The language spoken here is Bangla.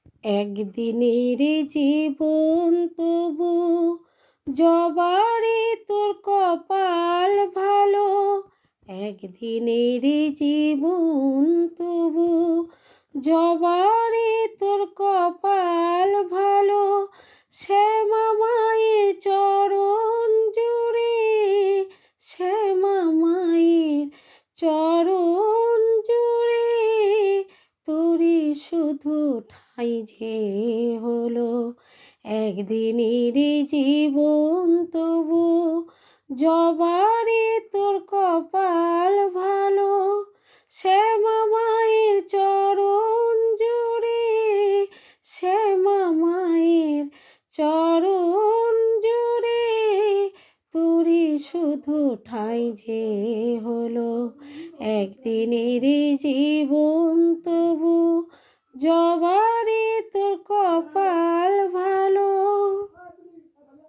একদিনের জীবন তবু জবারে তোর কপাল ভালো। একদিনের জীবন তবু জবারে তোর কপাল ভালো। শ্যামা মায়ের চরণ জুড়ে, শ্যামা মায়ের চরণ জুড়ে তোরে শুধু ঠাঁই যে হলো। একদিনের জীবন তবু জবারে তোর কপাল ভালো। শ্যামা মায়ের চরণ জুড়ে, শ্যামা মায়ের চরণ জুড়ে তোরে শুধু ঠাঁই যে হলো। একদিনের জীবন তবু জবারে তোর কপাল